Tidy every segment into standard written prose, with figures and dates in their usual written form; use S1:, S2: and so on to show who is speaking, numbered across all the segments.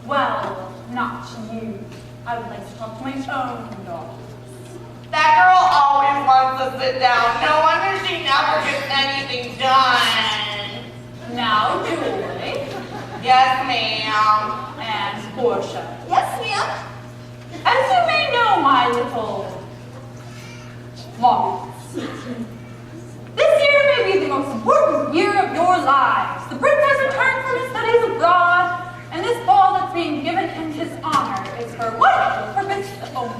S1: Well, not you. I would like to talk to my own daughter.
S2: That girl always wants to sit down. No wonder she never gets anything done.
S1: Now, Julie.
S2: Yes, ma'am.
S1: And Portia.
S3: Yes, ma'am.
S1: As you may know, my little Moths, this year may be the most important year of your lives. The prince has returned from his studies abroad, and this ball that's being given in his honor is for one purpose only.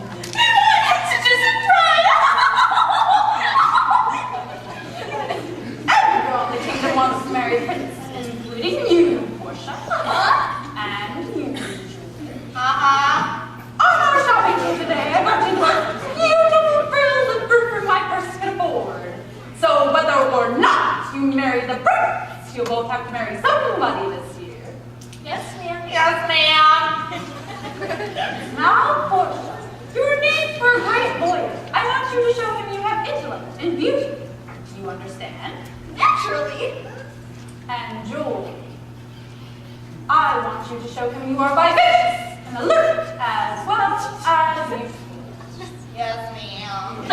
S1: Every girl in the kingdom wants to marry a prince, including you, Portia. And you, Julie. On our shopping trip today, I brought you the most beautiful frills and fruit my purse can afford. So whether or not you marry the prince, you'll both have to marry somebody this year.
S3: Yes, ma'am.
S2: Yes, ma'am.
S1: Now, Portia, your need for a great lawyer. I want you to show him you have intellect and beauty. Do you understand?
S3: Naturally.
S1: And Julie, I want you to show him you are vivacious and alert as well as useful.
S2: Yes, ma'am.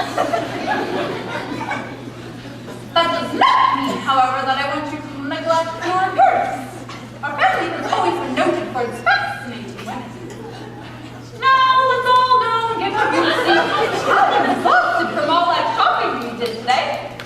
S1: That does not mean, however, that I want you to neglect your appearance. Our family has always been noted for its fascinating women. Now, let's all go and get our beauty. I'm exhausted from all that shopping we did today.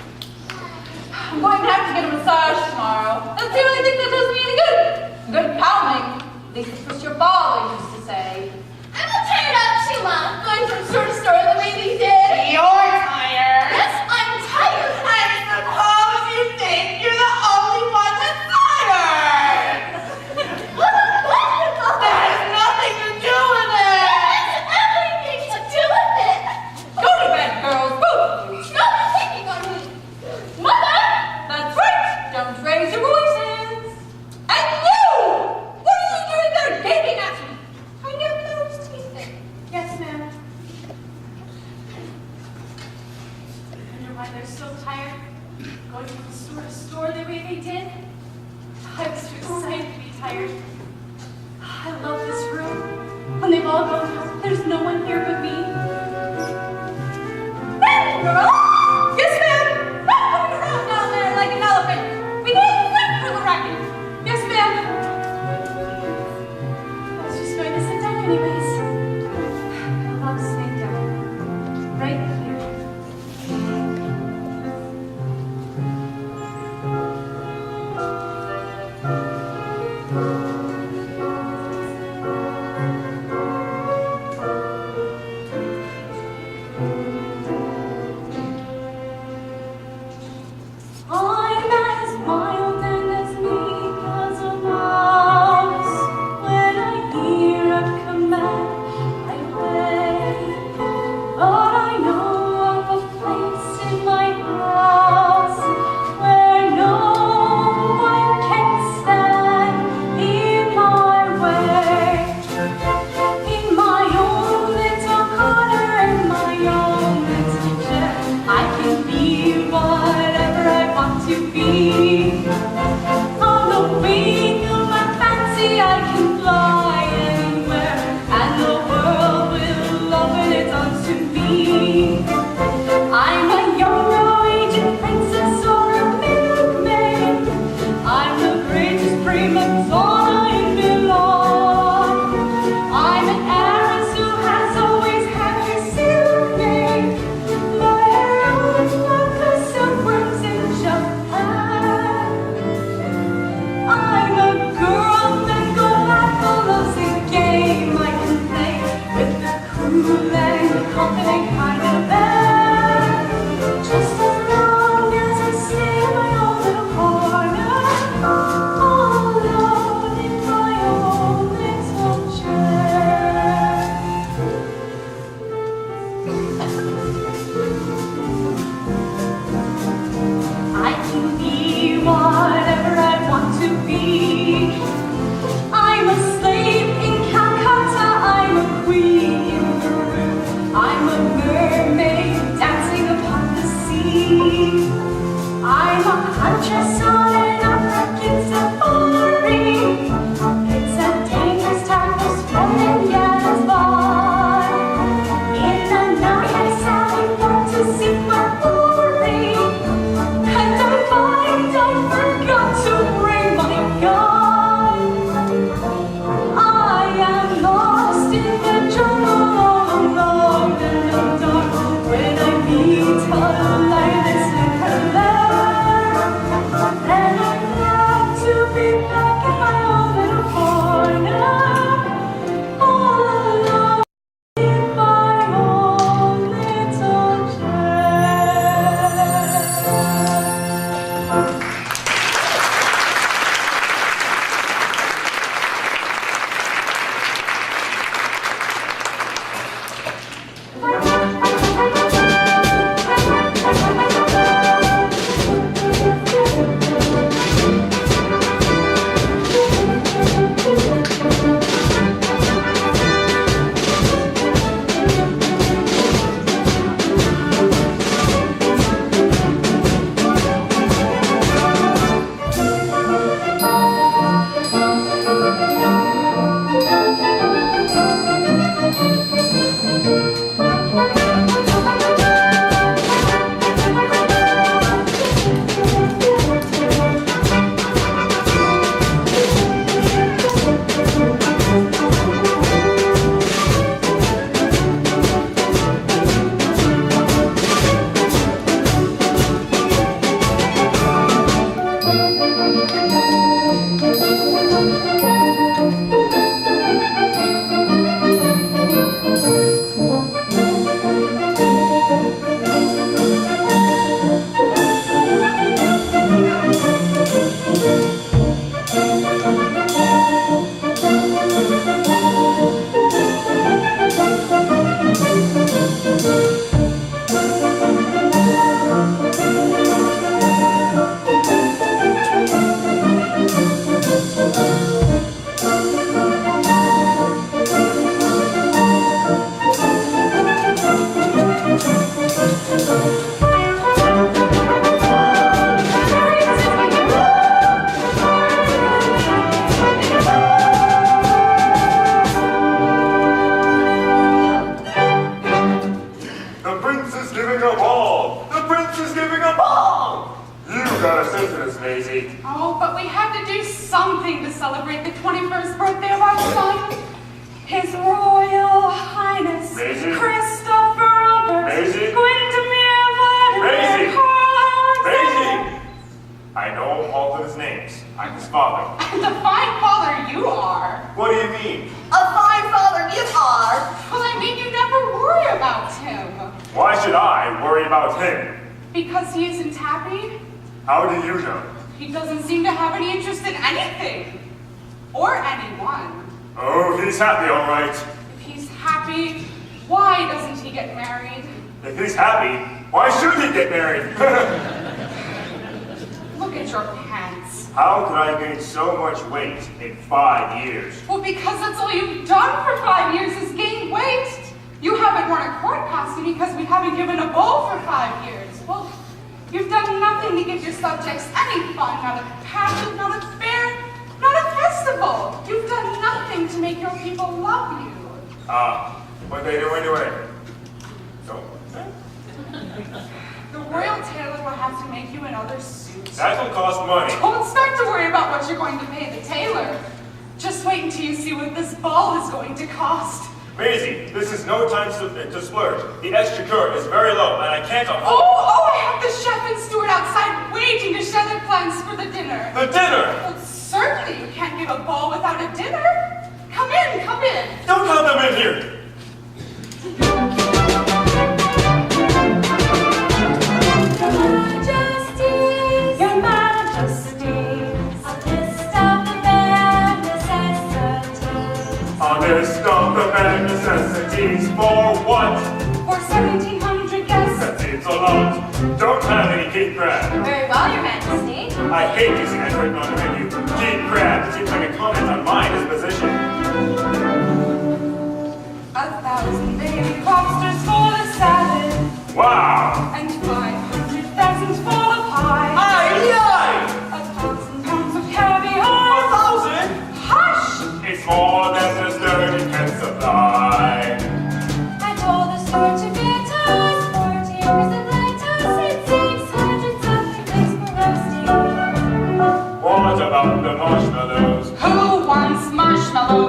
S1: I'm going to have to get a massage tomorrow. That's the only thing that does me any good. Good calming. At least it's what your father used to say.
S3: I'm all tired out too, Mom. Going from store to store the way we did.
S2: You're tired.
S3: Yes, I'm tired.
S2: I suppose you think you're the only one that's tired. That has nothing to do with it.
S3: Everything to do with it.
S1: Go to bed, girls, both of you.
S3: Stop picking on me. Mother!
S1: That's right. Don't raise your voices. And you! What are you doing there gaping at me?
S3: I never noticed anything.
S1: Yes, ma'am.
S4: I wonder why they're so tired. Going from store to store the way they did. I was too excited to be tired. I love this room. When they've all gone home, there's no one here but me.
S1: Hey, girl! Yes, ma'am! Stop moving around down there like an elephant. We need to wait for the racket. Yes, ma'am.
S4: I was just going to sit down anyways. I'll stay down. Right here.
S3: I'm as wild and as meek as a mouse. When I hear a command, I obey. But I know of a place in my house where no one can stand in my way. In my own little corner, in my own little chair, I can be whatever I want to be. On the wing of my fancy, I can fly anywhere, and the
S1: something to celebrate the 21st birthday of our son. His Royal Highness
S5: Maisie?
S1: Christopher Robert
S5: Maisie?
S1: Windermere
S5: Maisie?
S1: Vladimir Carl
S5: Maisie! I know all of his names. I'm his father.
S1: And the fine father you are.
S5: What do you mean?
S2: A fine father you are.
S1: Well, I mean, you never worry about him.
S5: Why should I worry about him?
S1: Because he isn't happy.
S5: How do you know?
S1: He doesn't seem to have any interest in anything. Or anyone.
S5: Oh, he's happy, all right.
S1: If he's happy, why doesn't he get married?
S5: If he's happy, why should he get married?
S1: Look at your pants.
S5: How could I gain so much weight in 5 years?
S1: Well, because that's all you've done for 5 years is gain weight. You haven't worn a court costume because we haven't given a ball for 5 years. Well, you've done nothing to give your subjects any fun, not a pageant, not a fair, not a festival. You've done nothing to make your people love you.
S5: What they do anyway? So,
S1: The royal tailor will have to make you another suit.
S5: that will cost money.
S1: Don't start to worry about what you're going to pay the tailor. Just wait until you see what this ball is going to cost.
S5: Maisie, this is no time to splurge. The exchequer is very low, and I can't afford...
S1: Oh, I have the chef and steward outside waiting to share their plans for the dinner.
S5: The dinner!
S1: Well, certainly you can't give a ball without a dinner. Come in, come in.
S5: Don't let them in here!
S3: Majesties, Your Majesties, a list of the bare necessities.
S5: A list of the bare necessities for what?
S1: For 1,700 guests.
S5: That seems a lot. Don't have any king crab.
S3: Very well, Your Majesty.
S5: I hate using that written on the menu. King crab seems like a comment on my disposition.
S1: 1,000 baby lobsters for the salad.
S5: Wow!
S1: And 500,000 for the pie.
S5: Aye, aye!
S1: 1,000 pounds of caviar.
S5: 1,000?
S1: Hush!
S5: It's more than the sturdy can supply.
S3: I told the steward to get us 40 acres of lettuce and 600 something pigs for roasting.
S5: What about the marshmallows?
S1: Who wants marshmallows?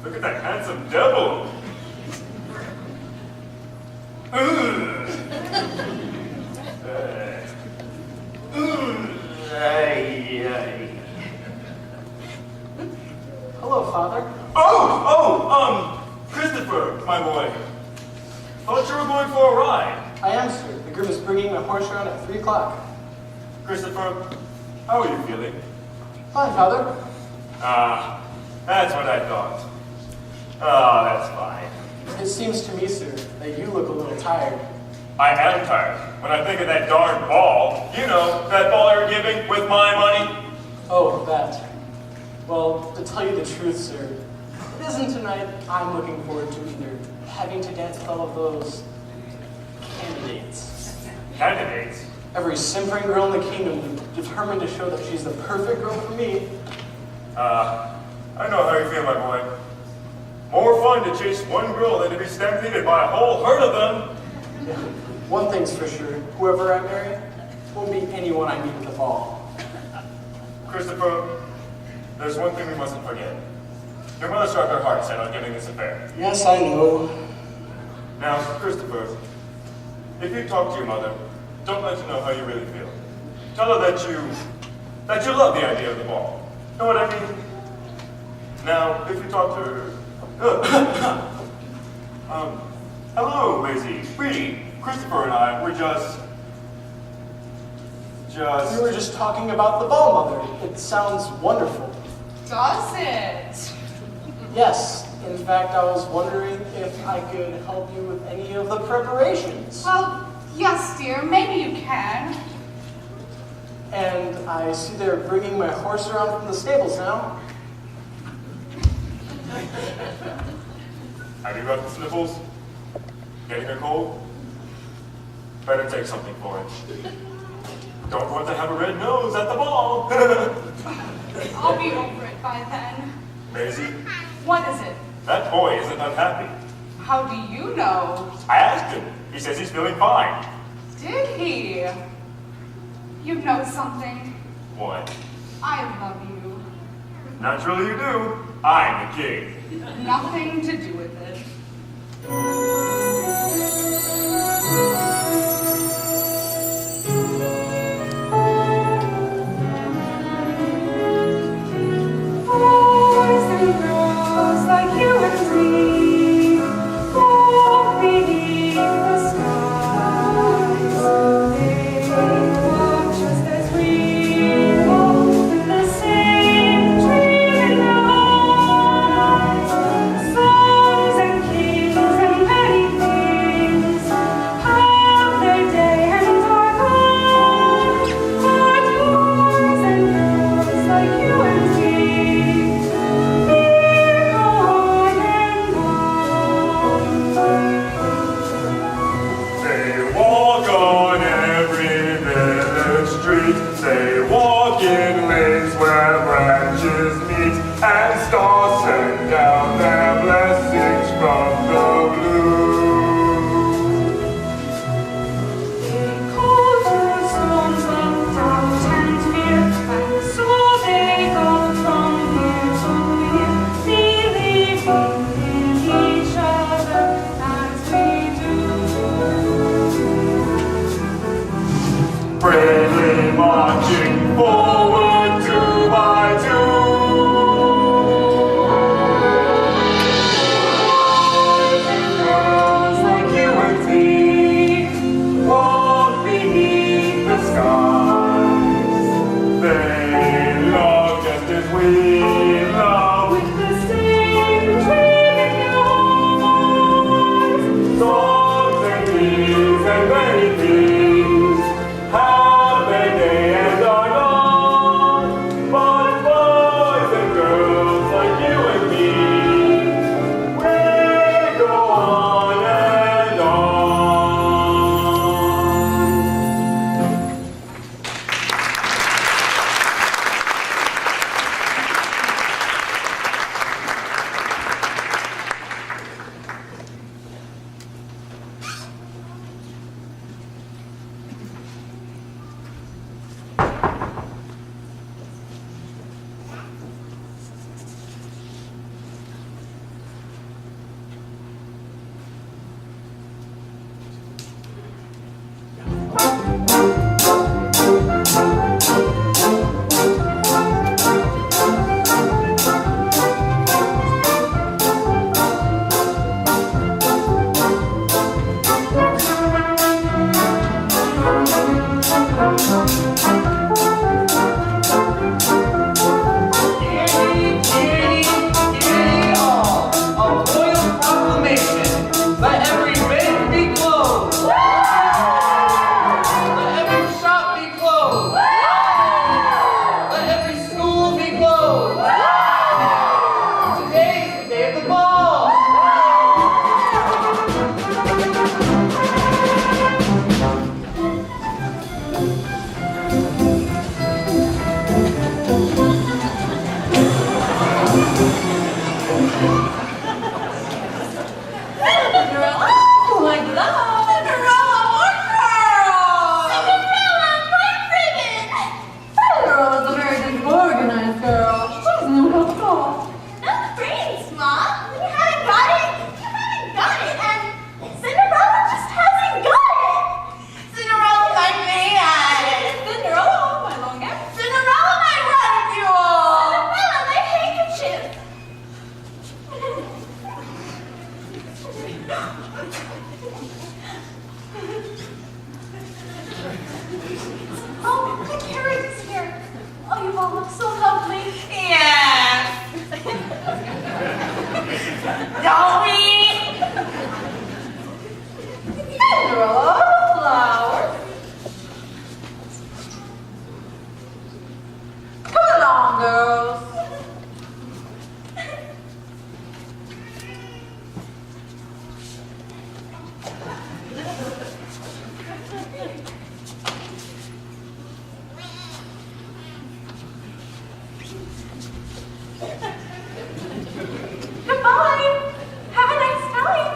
S5: Look at that handsome devil.
S6: Hello, Father.
S5: Christopher, my boy. Thought you were going for a ride.
S6: I am, sir. The groom is bringing my horse around at 3 o'clock.
S5: Christopher, how are you feeling?
S6: Fine, Father.
S5: That's what I thought. Oh, that's fine.
S6: It seems to me, sir, that you look a little tired.
S5: I am tired. When I think of that darn ball, you know, that ball you were giving with my money.
S6: Oh, that. Well, to tell you the truth, sir, it isn't tonight I'm looking forward to either. Having to dance with all of those candidates.
S5: Candidates?
S6: Every simpering girl in the kingdom determined to show that she's the perfect girl for me.
S5: I know how you feel, my boy. More fun to chase one girl than to be stampeded by a whole herd of them.
S6: Yeah. One thing's for sure, whoever I marry won't be anyone I meet at the ball.
S5: Christopher, there's one thing we mustn't forget. Your mother struck her heart set on giving this affair.
S6: Yes, I know.
S5: Now, Christopher, if you talk to your mother, don't let her know how you really feel. Tell her that you love the idea of the ball. Know what I mean? Now, if you talk to her, hello, Maisie. We, Christopher and I, we're just.
S6: We were just talking about the ball, Mother. It sounds wonderful.
S2: Does it?
S6: Yes. In fact, I was wondering if I could help you with any of the preparations.
S2: Well, yes, dear, maybe you can.
S6: And I see they're bringing my horse around from the stables now.
S5: Have you got the sniffles? Getting a cold? Better take something for it. Don't want to have a red nose at the ball.
S4: I'll be over it by then.
S5: Maisie,
S4: What is it?
S5: that boy isn't unhappy.
S2: How do you know?
S5: I asked him. He says he's feeling fine.
S2: Did he?
S4: You know something.
S5: What?
S2: I love you.
S5: Naturally you do. I'm the king.
S2: Nothing to do with it.
S3: Boys and girls like you and me walk beneath the skies. They walk just as we walk, with the same dream in their eyes. Songs and kings and many things have their day and are gone. But boys and girls like you and me.
S5: They walk on every village street. They walk in lanes where branches meet, and stars send down their blessings from the blue.
S3: They call to storms of doubt and fear, and so they go from year to year, believing in each other as we do.
S5: Bravely marching forward two by two. Girls like you and me walk beneath the skies. They love just as we love.
S3: With the same dream in your eyes.
S5: Songs and kings and many things have their day and are gone.
S1: Cindyrelly, like that.
S2: Cinderella, what girl?
S3: Cinderella, my ribbon!
S1: Cindyrella's a very disorganized girl. She doesn't know how to talk.
S3: Not brains, Mom. You haven't got it. You haven't got it. And Cinderella just hasn't got it.
S2: Cinderella, my man.
S1: Cinderella, my long hair.
S2: Cinderella, my red mule.
S3: Cinderella, my handkerchief.
S4: Oh, the carriage is here. Oh, you all look so lovely.
S2: Yes. Don't we?
S1: Cinderella, flowers. Come along, girls.
S4: Goodbye. Have a nice time.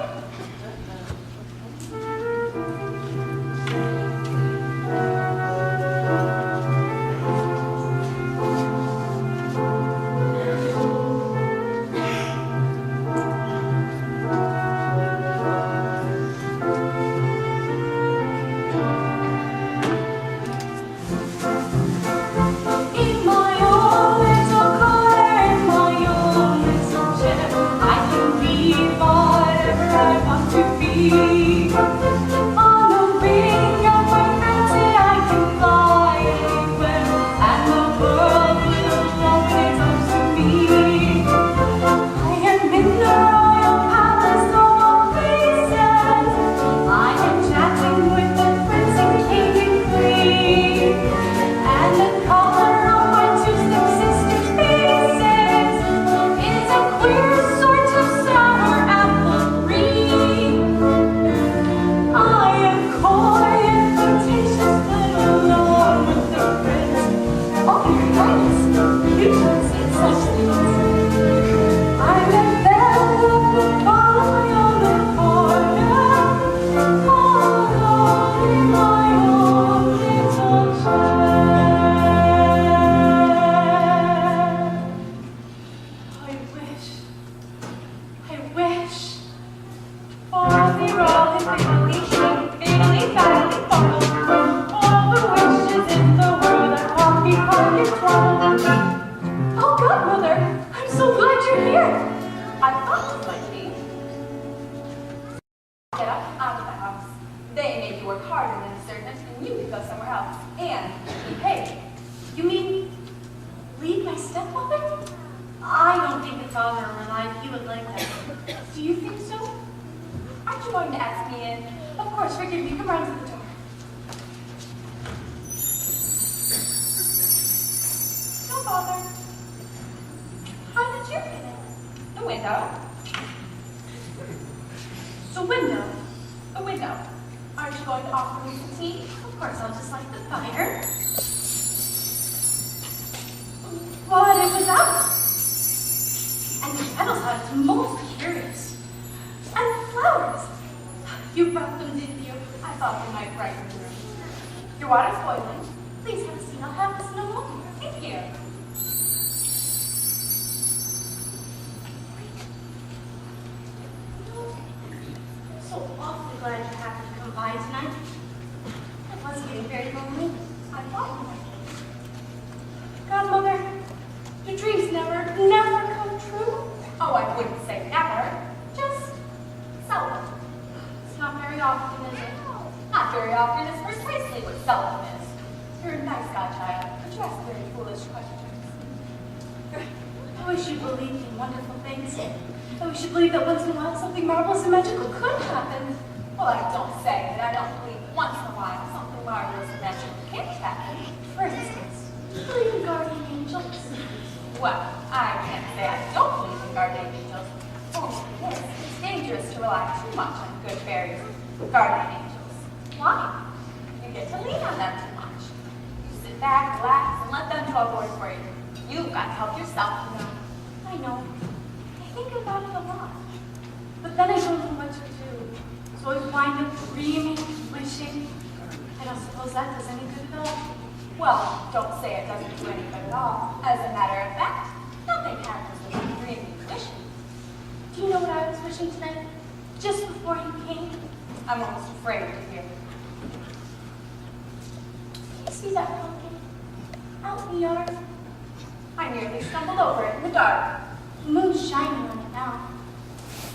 S4: In my own little car, in my own little jet, I can be whatever I want to be. On the wing of my fancy, I can fly anywhere, and the world will open its arms to me. I am in the royal palace of all places. I am chatting with the prince and king and queen. And the color of my two stepsisters' faces is a queer sort of sour apple green. I am coy and flirtatious when alone with the prince. Oh, your highness, you don't say such things. I'm a velvet boy on the corner, all alone in my own little chair. I wish for the rolling, fiddly, fiddly, faddly, fartle, all the wishes in the world are coffee, pocket, twaddle. Oh, godmother, I'm so glad you're here.
S1: I thought you might be. Get up out of the house. They make you work harder than a servant, and you can go somewhere else. And be paid.
S4: You mean leave my stepmother? I don't think if father were alive he would like that. Do you think so?
S1: Aren't you going to ask me in?
S4: Of course, forgive me. Come round to the door.
S1: No bother. How did you get in? The window.
S4: The window.
S1: The window. Aren't you going to offer me some tea?
S4: Of course, I'll just light the fire. But it was out. And the kettle's hot. It's most curious. And flowers. You brought them, didn't you?
S1: I thought they might brighten the room. Your water's boiling.
S4: Please have a seat. I'll have this in a moment.
S1: Thank you.
S4: I'm so awfully glad you happened to come by tonight. It was getting very lonely. I thought you might be. Godmother, do dreams never come true?
S1: Oh, I wouldn't say never. Just seldom.
S4: It's not very often, is it?
S1: Not very often is precisely what seldom is. You're a nice godchild, but you ask very foolish questions.
S4: I wish you believed in wonderful things. I wish you believed that once in a while something marvelous and magical could happen.
S1: Well, I don't say that I don't believe that once in a while something marvelous and magical can happen.
S4: For instance, do you believe in guardian angels?
S1: Well, I can't say I don't believe in guardian angels. Only this, it's dangerous to rely too much on good fairies, guardian angels. Why? You get to lean on them too much. You sit back, relax, and let them do all the work for you. You've got to help yourself, you know.
S4: I know. I think think about it a lot. But then I don't know what to do. So I wind up dreaming, wishing, and I suppose that does any good at all.
S1: Well, don't say it doesn't do any good at all. As a matter of fact, nothing happens with dreaming and wishing.
S4: Do you know what I was wishing tonight? Just before you came?
S1: I'm almost afraid to hear.
S4: You see that pumpkin? Out in the yard?
S1: I nearly stumbled over it in the dark.
S4: The moon's shining on it now.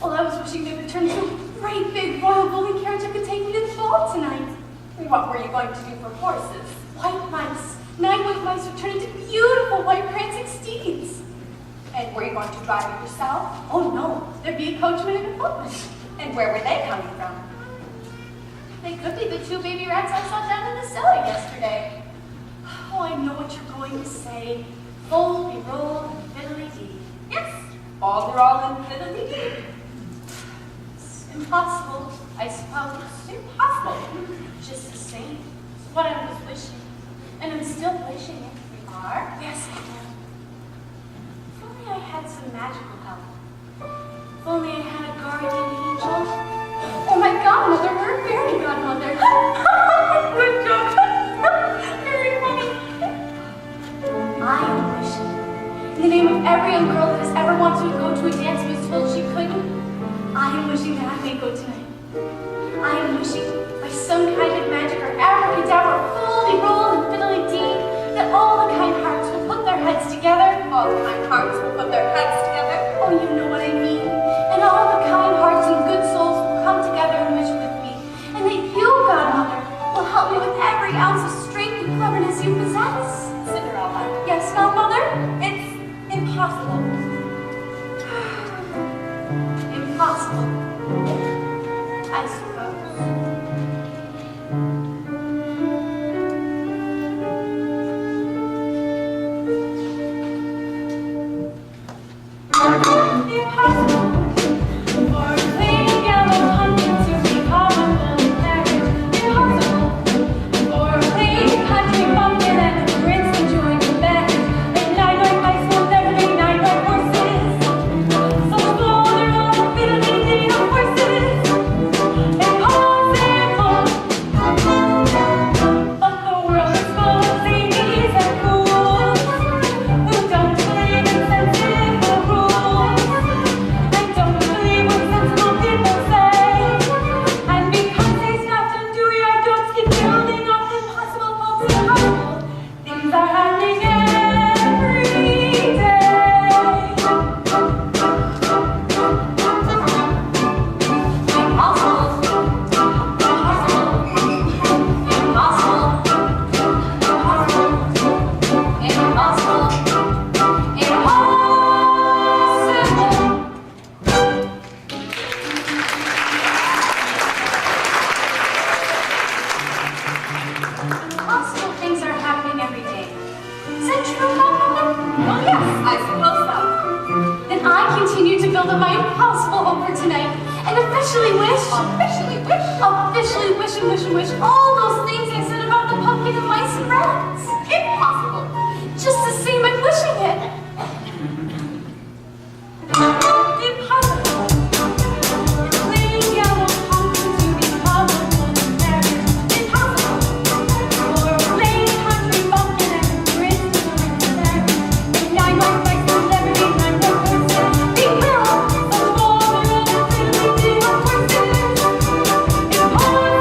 S4: Well, I was wishing they would turn into a great big royal golden carriage that could take me to the ball tonight.
S1: What were you going to do for horses?
S4: White mice. 9 white mice would turn into beautiful white prancing steeds.
S1: And were you going to drive it yourself?
S4: Oh no, there'd be a coachman and a footman.
S1: And where were they coming from?
S4: They could be the 2 baby rats I saw down in the cellar yesterday. Oh, I know what you're going to say. Fold, roll, and fiddly-dee.
S1: Yes, balls are all in fiddly-dee.
S4: It's impossible, I suppose.
S1: Impossible.
S4: Just the same. It's what I was wishing. And I'm still wishing it.
S1: You are?
S4: Yes, I am. If only I had some magical help. If only I had a guardian angel. Oh my godmother, we're a fairy godmother. Good job. Very funny. I am wishing, in the name of every young girl that has ever wanted to go to a dance but was told she couldn't, I am wishing that I may go tonight. I am wishing, by some kind of magic or abracadabra, foldy-roll and fiddly-dee, that all the kind hearts will put their heads together.
S1: All the kind hearts will put their heads together.
S4: Oh, you know what I mean. And all the kind hearts and good souls will come together and wish with me. And that you, godmother, will help me with every ounce of strength and cleverness you possess.
S1: Cinderella,
S4: Yes, godmother?
S1: it's impossible.
S4: Impossible. I suppose. Wish all those things I said about the pumpkin and mice and rats.
S1: Impossible.
S4: Just the same, I'm wishing it. Impossible. Plain yellow pumpkin to be colorful and merry. Impossible. For a plain country bumpkin and a prince to the fairy. And 9 white mice will never be 9 white horses. Be will, so all the road fiddly-dee of horses. Impossible.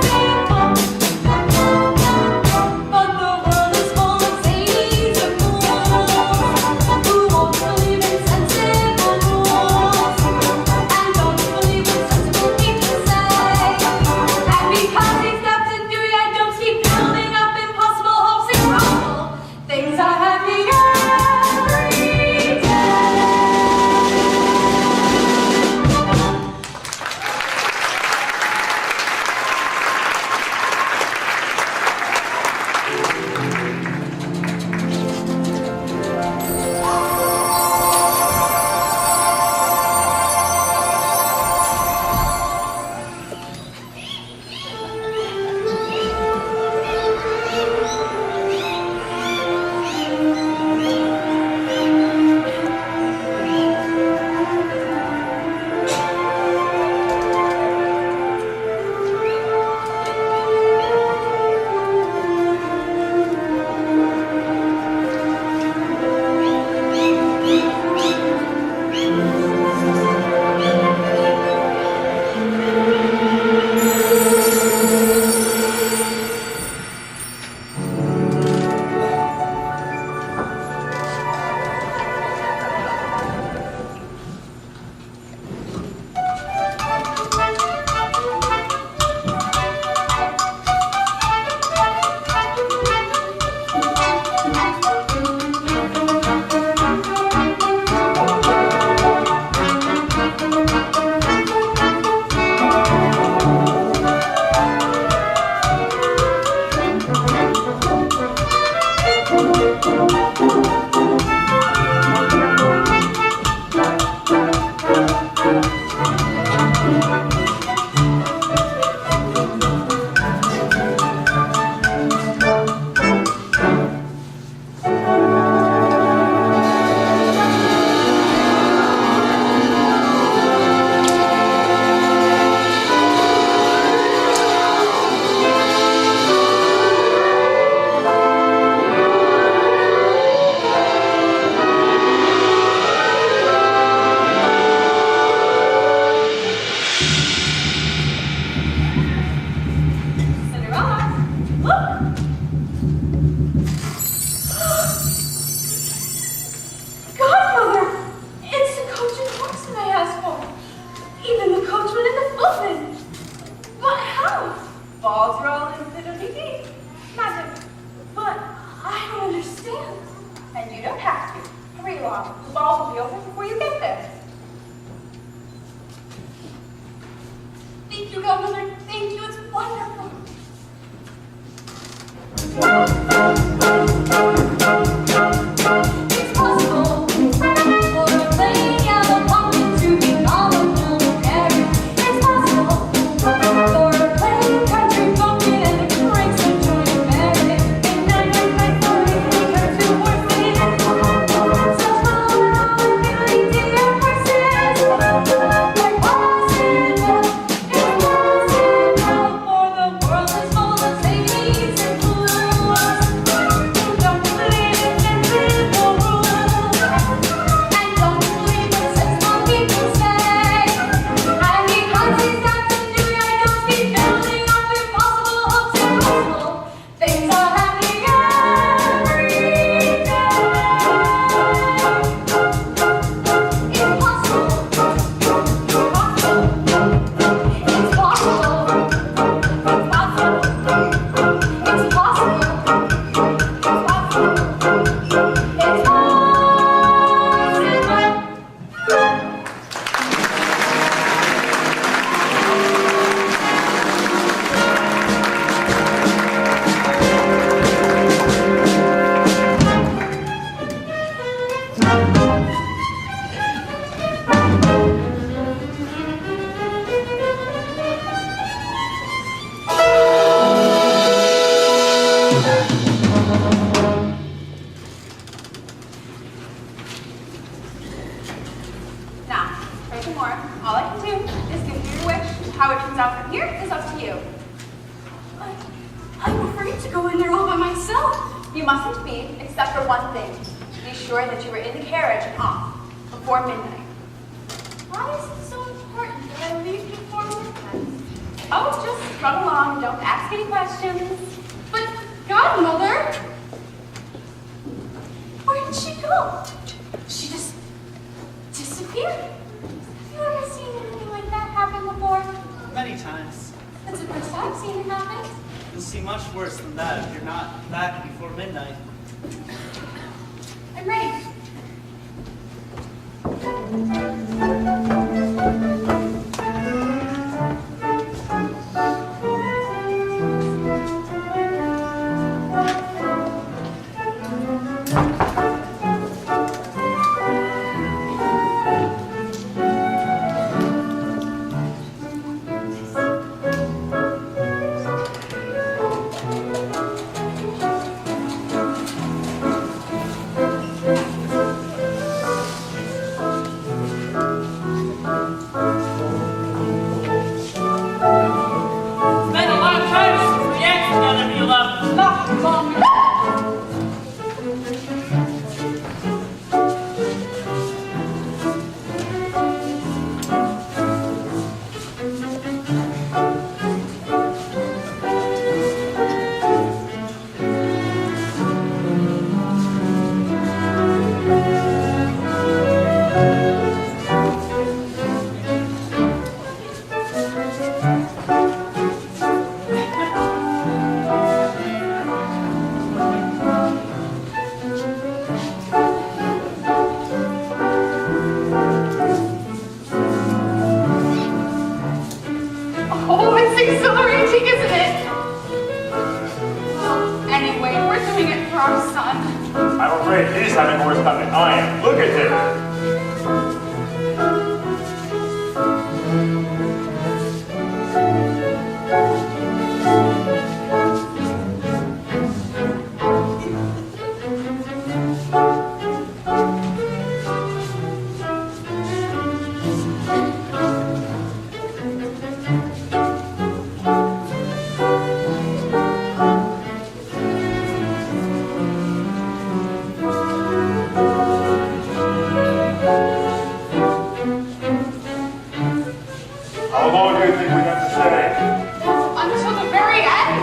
S1: balls roll in fiddly-dee. Magic.
S4: But I don't understand.
S1: And you don't have to. Hurry along. The balls will be over before you get there.
S4: Thank you, Godmother. Thank you. It's wonderful. It's possible for a plain yellow pumpkin to become a blue berry. It's possible for a plain country bumpkin and the cranks to join a merry. And night for me, turn to horses. So slow and fiddly-dee are horses. Like possible, it's possible for the world is full of ladies and fools who don't believe in invisible rules and don't believe what sensible people say. And because he's got Cindyrelly, don't keep building up impossible hopes and possible things are happening every day. It's possible. It's possible. It's possible.
S1: Now, furthermore, all I can do is give you your wish. How it turns out from here is up to you.
S4: I'm afraid to go in there all by myself.
S1: You mustn't be, except for one thing. Be sure that you are in the carriage and off before midnight.
S4: Why is it so important that I leave before midnight?
S1: Oh, just run along. Don't ask any questions.
S4: But Godmother, where did she go? She just disappeared.
S1: Have you ever seen anything like that happen before?
S7: Many times.
S1: That's the first I've seen it happen.
S7: You'll see much worse than that if you're not back before midnight.
S1: I'm ready.
S2: It's been a long time since the ants gathered me love. Not long enough.
S1: Oh, it's exhilarating, isn't it? Anyway, we're doing it for our son.
S5: I'm afraid he's having worse time than I am. Look at him. How long do you think we have to stay?
S1: Until the very end.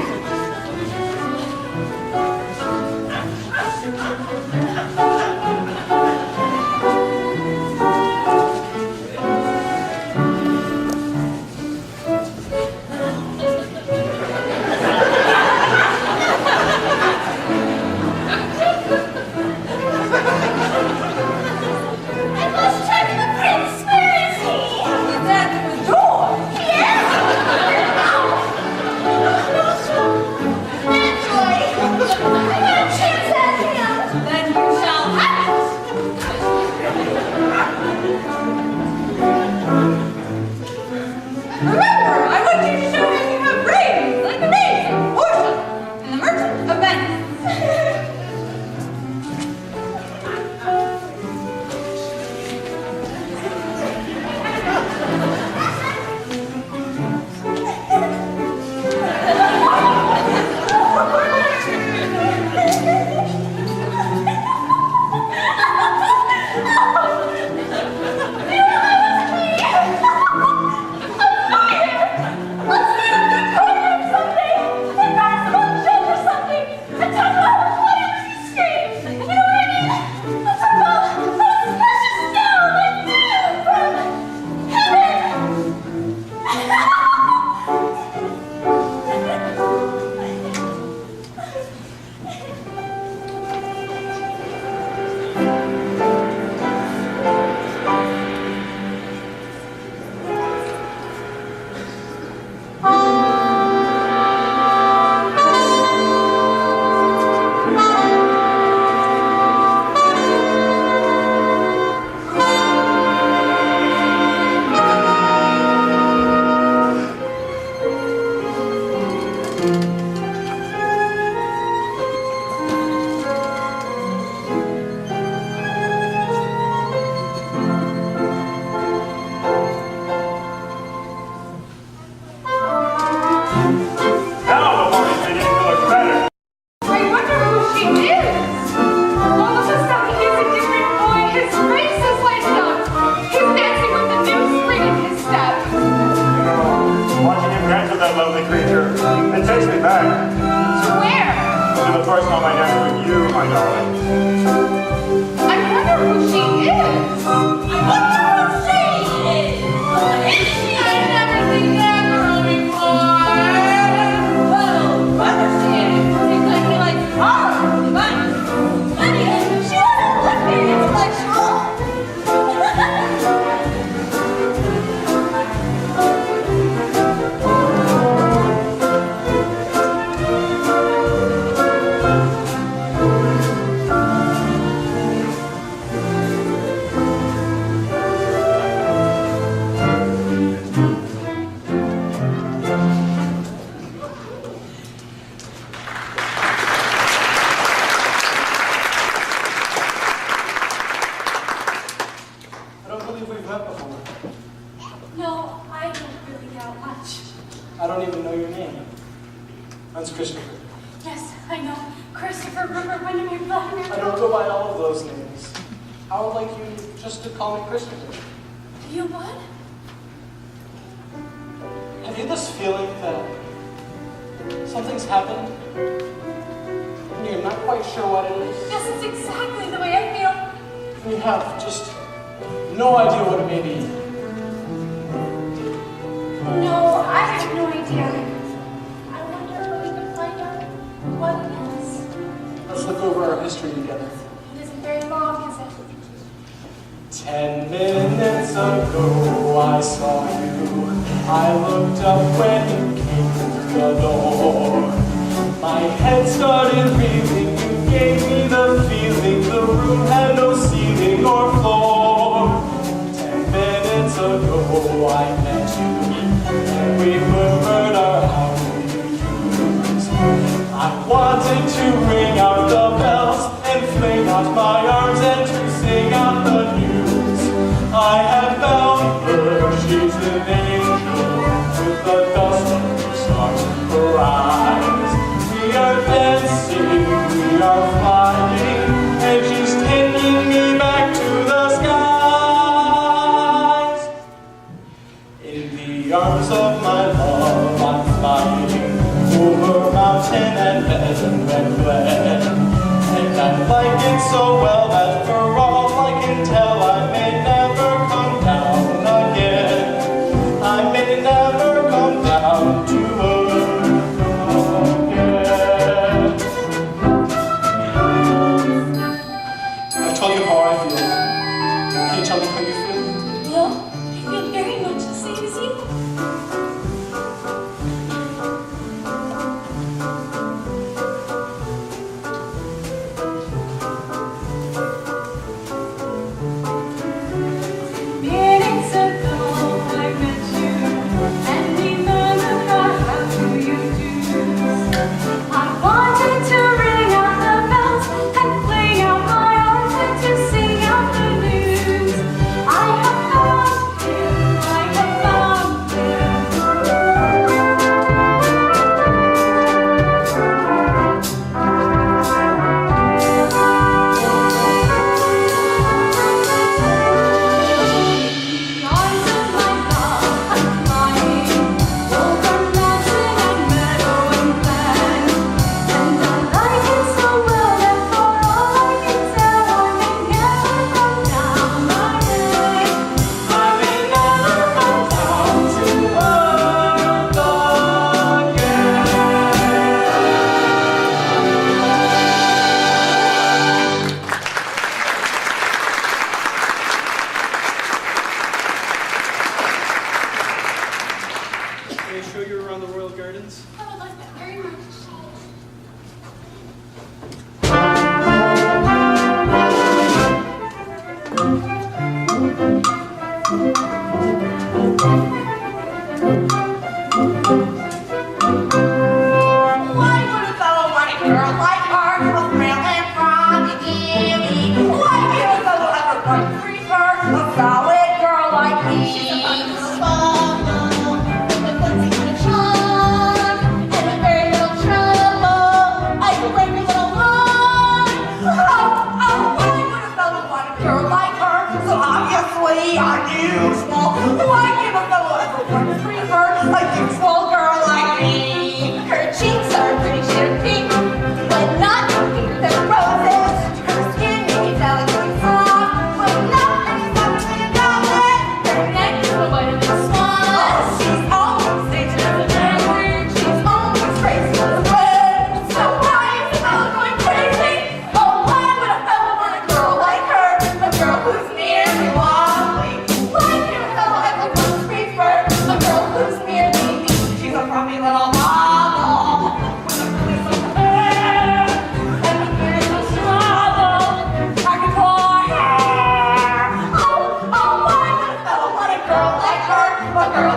S1: Remember, I want you to show him you have brains, like the brains of Portia and the Merchant of Venice.
S7: show you around the royal gardens?
S4: I would like that very much.
S2: Why would a fellow want a girl like her? A thrill and prodigy. Why would a fellow ever want to prefer a solid girl like me? She's a fun bubble, with a footsie and a charm, and a very little trouble. I can break a little heart. Oh, why would a fellow want a girl like her? So obviously unusual. Why would a fellow ever want to prefer a usual girl like me? Her cheeks are pretty shade of pink, but not pinker than roses. Her skin may be delicately soft, but not any softer than velvet. Her neck is the white of the swan. Oh, she's always staging as a dancer. She's always crazy as a bird. So why is a fellow going crazy? Oh, why would a fellow want a girl like her? A girl who's nearly lovely. Why can't a fellow ever want to prefer a girl who's nearly me? She's a frumpy little model.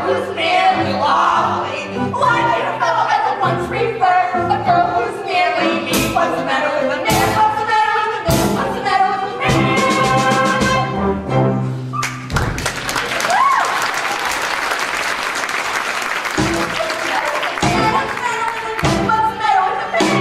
S2: Who's nearly lovely. Why can't a fellow ever once prefer a girl who's nearly me? What's the matter with the man? What's the matter with the man? What's the matter with the man? What's the matter with the man?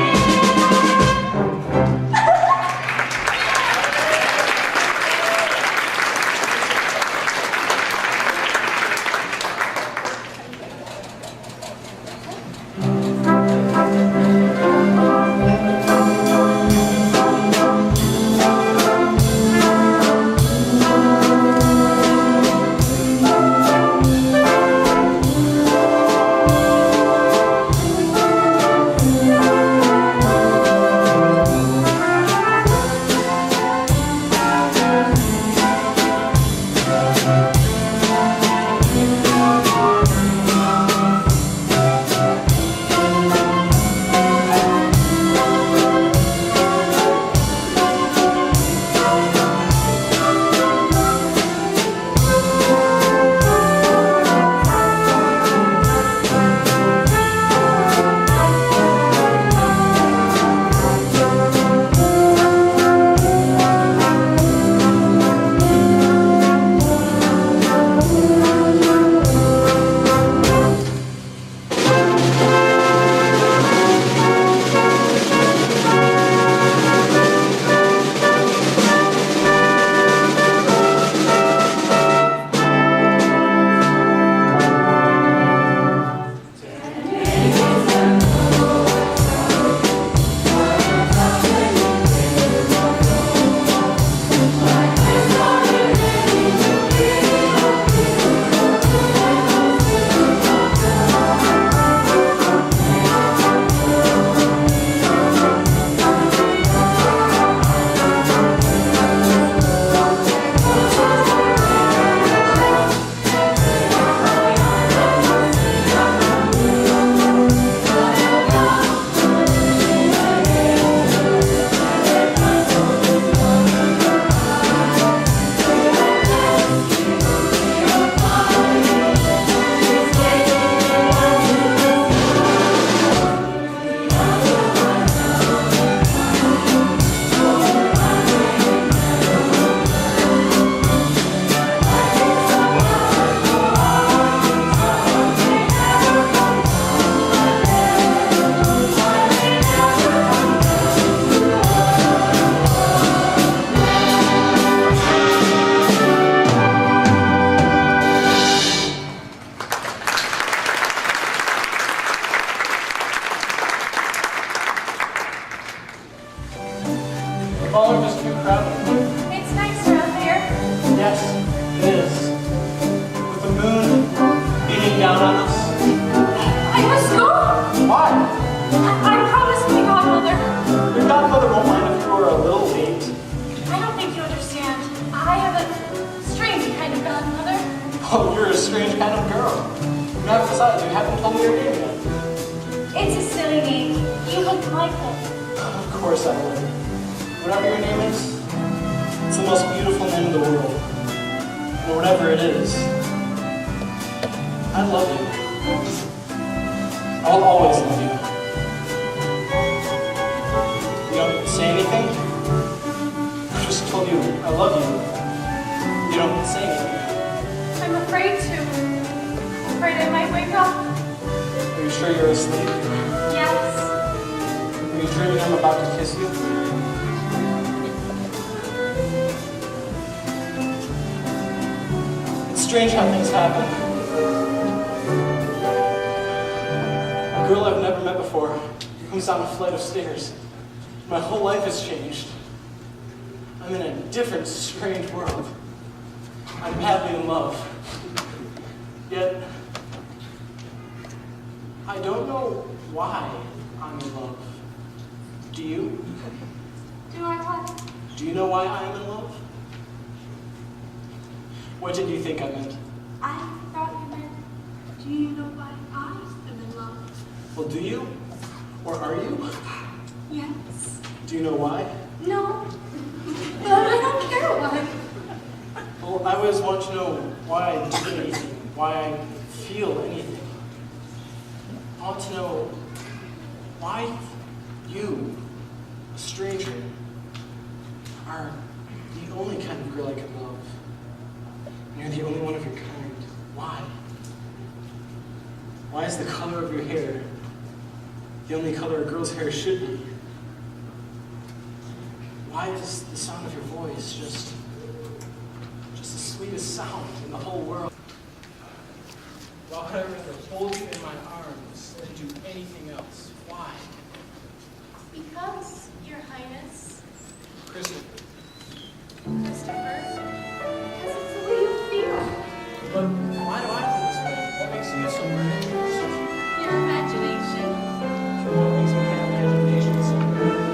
S6: All are just too crowded.
S4: It's nicer out there.
S6: Yes, it is. With the moon beating down on us.
S4: I must go.
S6: Why?
S4: I promised my godmother.
S6: Your godmother won't mind if you are a little late.
S4: I don't think you understand. I have a strange kind of godmother.
S6: Oh, you're a strange kind of girl. Now, besides, you haven't told me your name yet.
S3: It's a silly name. You look like them.
S6: Of course I would. Whatever your name is, it's the most beautiful name in the world. And whatever it is, I love you. I'll always love you. You don't say anything? I just told you I love you. You don't say anything.
S4: I'm afraid to. I'm afraid I might wake up.
S6: Are you sure you're asleep?
S4: Yes.
S6: Are you dreaming I'm about to kiss you? It's strange how things happen. A girl I've never met before comes down a flight of stairs. My whole life has changed. I'm in a different, strange world. I'm madly in love. Yet, I don't know why I'm in love. Do you?
S4: Do I what?
S6: Do you know why I am in love? What did you think I meant?
S4: I thought you meant, do you know why I am in love?
S6: Well, do you? Or are you?
S4: Yes.
S6: Do you know why?
S4: No. But I don't care why.
S6: Well, I always want to know why I do anything, why I feel anything. I want to know why you, a stranger, are the only kind of girl I can love. You're the only one of your kind. Why? Why is the color of your hair the only color a girl's hair should be? Why is the sound of your voice just the sweetest sound in the whole world? Why would I rather hold you in my arms than do anything else? Why?
S4: Because, Your Highness,
S6: Christopher.
S4: Christopher, because it's the way you feel.
S6: But why do I feel this way? What makes you so weird?
S4: Your imagination.
S6: What makes me have imagination so weird?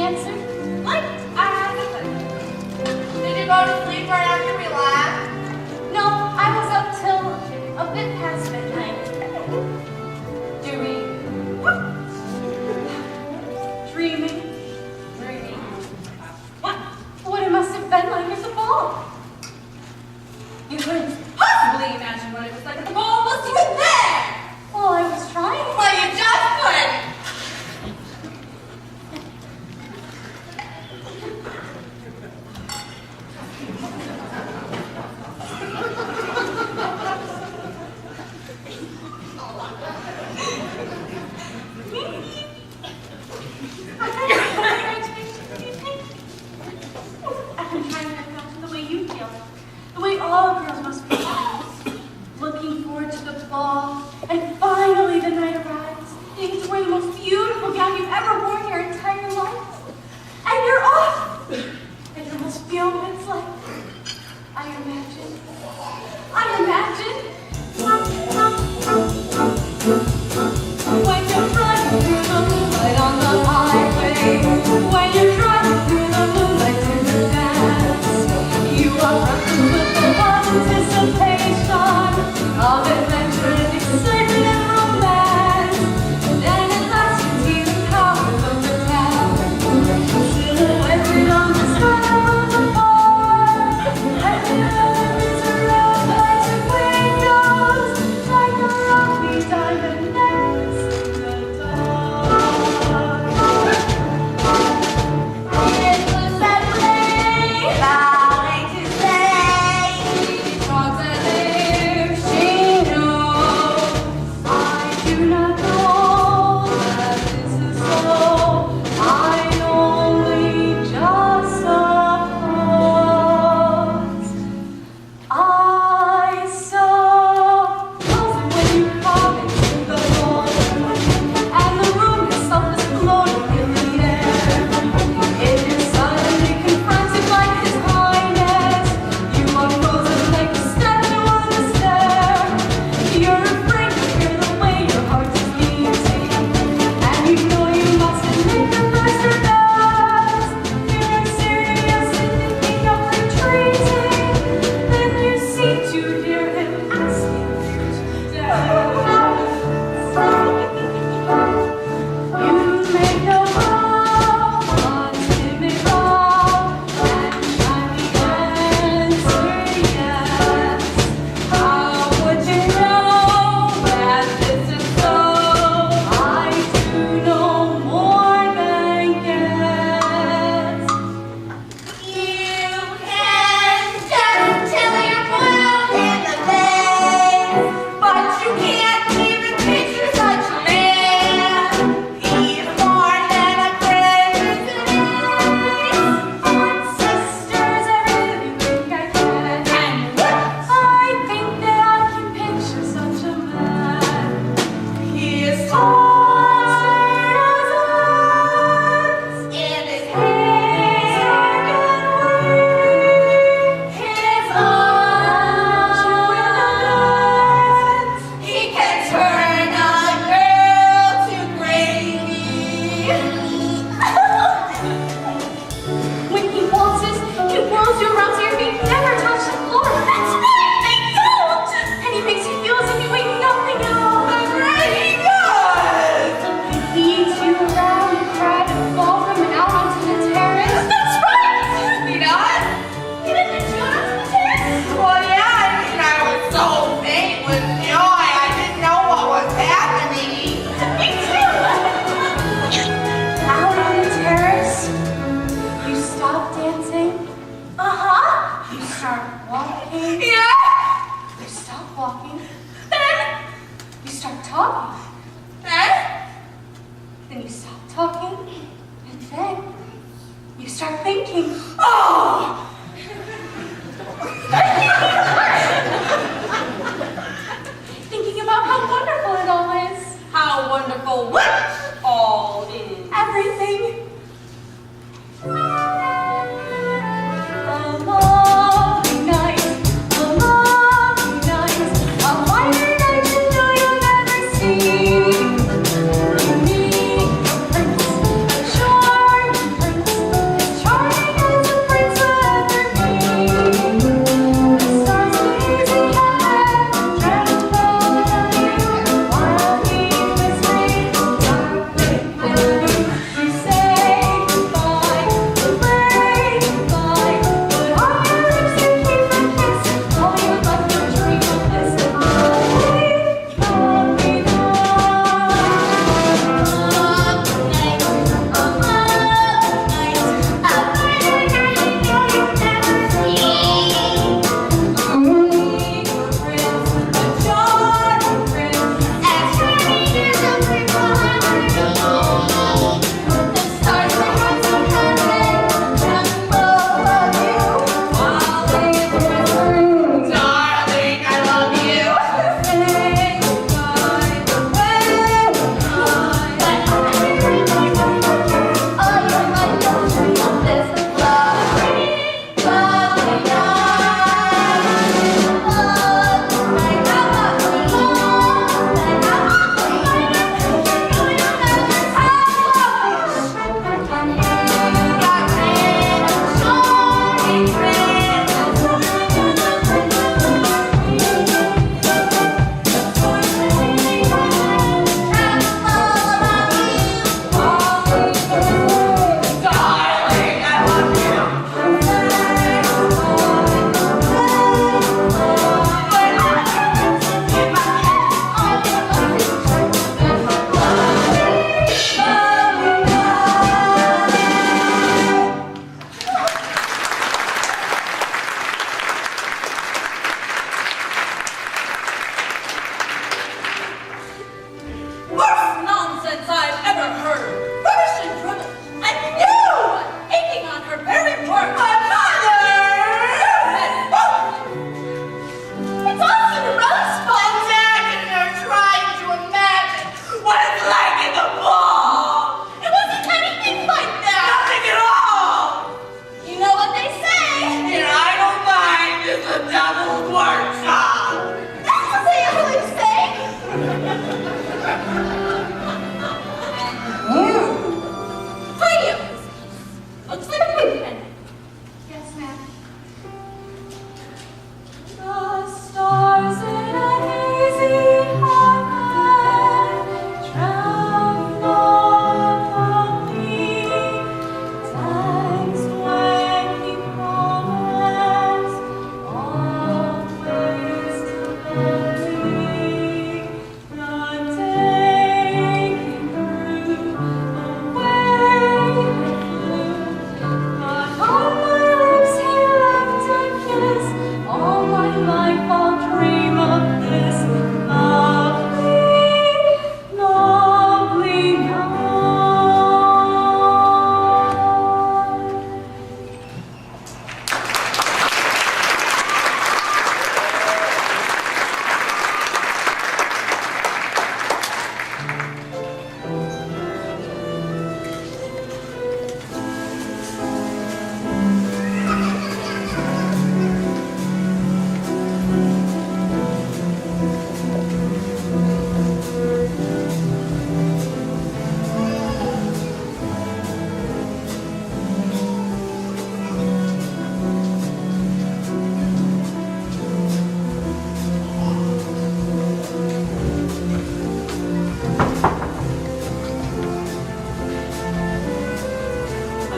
S4: answered, "Light as a feather."
S2: Did you go to sleep right after we left?
S4: No, I was up till a bit past midnight. Doing dreaming. What it must have been like at the ball.
S1: You couldn't possibly imagine what it was like at the ball unless you were there.
S4: Well, I was trying.
S2: Well, you just couldn't.
S4: I've been trying to imagine the way you feel. The way all girls must feel. Looking forward to the ball, and finally the night arrives. You get to wear the most beautiful gown you've ever worn your entire life. And you're off! And you must feel what it's like. I imagine. When you're driving through the moonlight on the highway, when you're driving through the moonlight to the dance, you are breathless with the anticipation of adventure and excitement and romance. Then at last you see the powers of the town, silhouetted on the sky of the park, and memories around lights and windows, like a lovely diamond necklace in the dark. It was that way,
S2: Vowing to say,
S4: she talks as if she knows. I do not know that this is so. I only just suppose. I suppose when you come into the room, and the room itself is floating in the air, it is suddenly confronted by His Highness. You are frozen like a statue on the stair. You're afraid to hear the way your heart is beating, and you know you mustn't make the first advance. You're serious in thinking of retreating, then you seem to hear Him asking you to dance. You make no bow, a timid bow, and shyly answer yes. How would you know that this is so? I do no more than guess.
S2: you can just till you're blue in the face, but you can't even picture such a man. He's more than a prince.
S4: Sisters, I really think I can. I think that I can picture such a man.
S2: He is hard as ice, and his hands are his eyes. He can turn a girl to gravy.
S4: When he waltzes, he whirls you around so your feet never touch the floor. That's right, they don't! And he makes you feel as if you weigh nothing at all.
S2: That's right, he does.
S4: He leads you around the crowd and ballroom and out onto the terrace.
S2: That's right. He does.
S4: He didn't let you out onto the terrace.
S2: Well, yeah, I mean, I was so faint with joy, I didn't know what was happening.
S4: Me too! Out on the terrace, you stop dancing. You start walking.
S2: Yeah.
S4: You stop walking. Then you start talking. Then you stop talking. And then you start thinking.
S2: Oh.
S4: Thinking about how wonderful it all is.
S1: How wonderful what all is.
S4: Everything. A lovely night, a lovely night, a whiter night you know you'll never see. You meet a prince, a charming prince,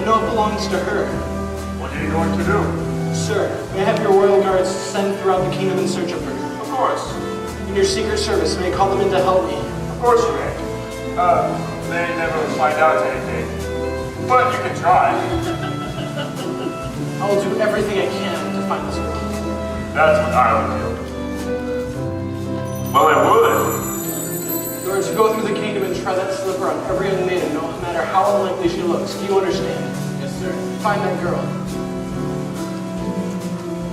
S6: know it belongs to her.
S5: What are you going to do?
S6: Sir, may I have your royal guards sent throughout the kingdom in search of her?
S5: Of course.
S6: In your secret service, may I call them in to help me?
S5: Of course you may. They never find out anything. But you can try.
S6: I will do everything I can to find this girl.
S5: That's what I would do. Well, I would.
S6: You are to go through the kingdom and try that slipper on every young maiden, no matter how unlikely she looks. Do you understand?
S7: Yes, sir.
S6: Find that girl.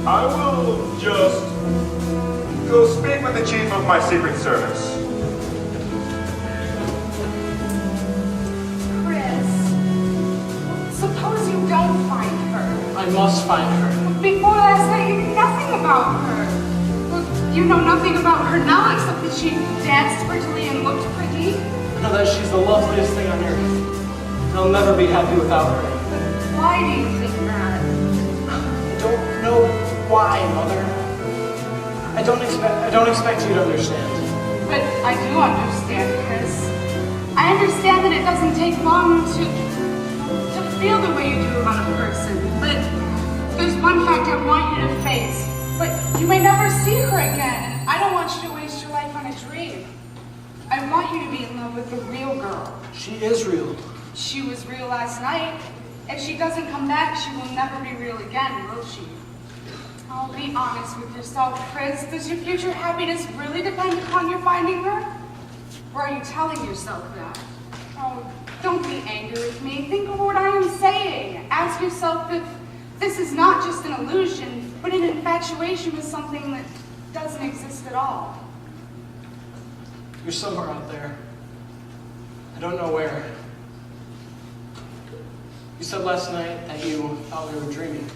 S5: I will just go speak with the chief of my secret service.
S2: Chris, suppose you don't find her.
S6: I must find her.
S2: Before last night, you knew nothing about her. Well, you know nothing about her now except that she danced prettily and looked pretty.
S6: I know that she's the loveliest thing on earth. And I'll never be happy without her.
S2: Why do you think that?
S6: I don't know why, Mother. I don't expect you to understand.
S2: But I do understand, Chris. I understand that it doesn't take long to feel the way you do about a person. But there's one fact I want you to face. But you may never see her again. I don't want you to waste your life on a dream. I want you to be in love with the real girl.
S6: She is real.
S2: She was real last night. If she doesn't come back, she will never be real again, will she? Oh, be honest with yourself, Chris. Does your future happiness really depend upon your finding her? Or are you telling yourself that? Oh, don't be angry with me. Think of what I am saying. Ask yourself if this is not just an illusion, but an infatuation with something that doesn't exist at all.
S6: You're somewhere out there. I don't know where. You said last night that you thought we were dreaming.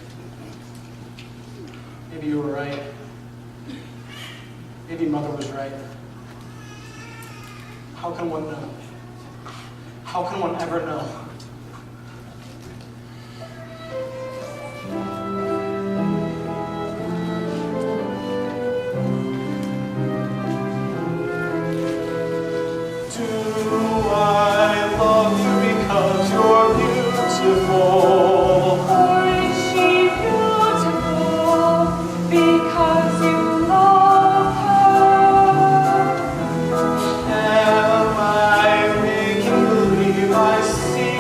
S6: Maybe you were right. Maybe Mother was right. How can one know? How can one ever know?
S5: Do I love you because you're beautiful?
S2: Or is she beautiful because you love her?
S5: Am I making believe I see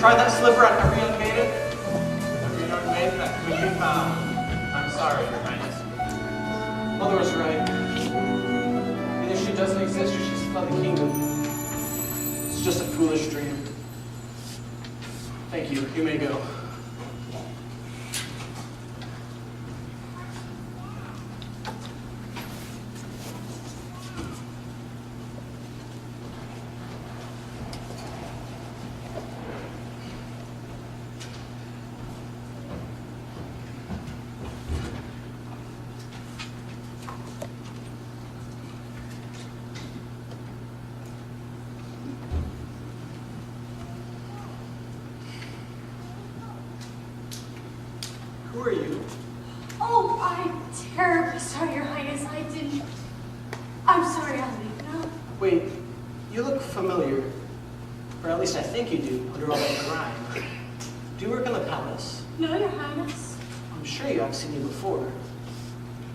S6: tried that slipper on every young maiden? Every young maiden that could be found. I'm sorry, Your Highness. Mother was right. Either she doesn't exist or she's fled the kingdom. It's just a foolish dream. Thank you. You may go. Who are you?
S4: Oh, I'm terribly sorry, Your Highness. I'm sorry, I'll leave now.
S6: Wait, you look familiar. Or at least I think you do, under all that grime. Do you work in the palace?
S4: No, Your Highness.
S6: I'm sure you have seen me before.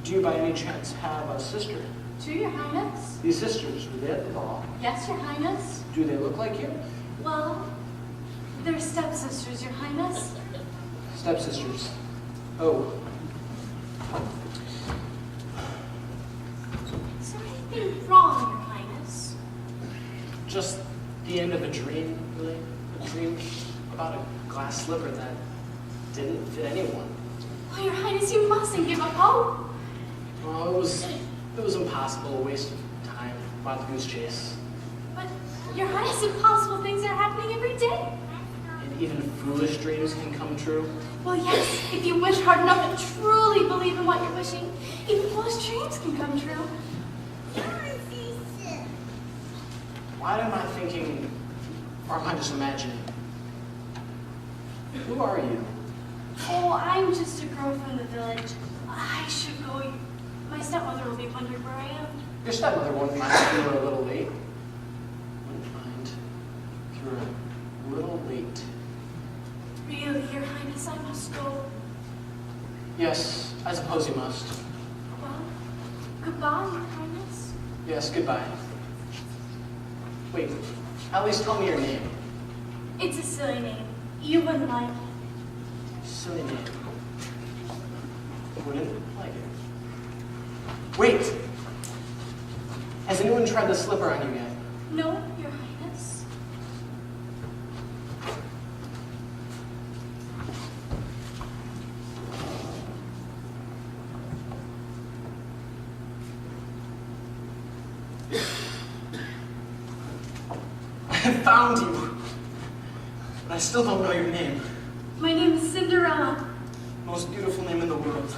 S6: Do you by any chance have a sister?
S4: To Your Highness?
S6: These sisters, were they at the ball?
S4: Yes, Your Highness.
S6: Do they look like you?
S4: Well, they're stepsisters, Your Highness.
S6: Stepsisters. Oh.
S4: Is there anything wrong, Your Highness?
S6: Just the end of a dream, really. A dream about a glass slipper that didn't fit anyone.
S4: Oh, Your Highness, you mustn't give up hope.
S6: Well, it was impossible, a waste of time, wild goose chase.
S4: But, Your Highness, impossible things are happening every day.
S6: And even foolish dreams can come true.
S4: Well, yes, if you wish hard enough and truly believe in what you're wishing, even foolish dreams can come true.
S6: Why am I thinking, or am I just imagining? Who are you?
S4: Oh, I'm just a girl from the village. I should go. My stepmother will be wondering where I am.
S6: Your stepmother wouldn't mind if you were a little late. Wouldn't mind if you were a little late.
S4: Really, Your Highness, I must go.
S6: Yes, I suppose you must.
S4: Well, goodbye, Your Highness.
S6: Yes, goodbye. Wait, at least tell me your name.
S4: It's a silly name. You wouldn't like it.
S6: Silly name. Wouldn't like it. Wait! Has anyone tried the slipper on you yet?
S4: No, Your Highness.
S6: I found you! But I still don't know your name.
S4: My name is Cindyrelly.
S6: Most beautiful name in the world.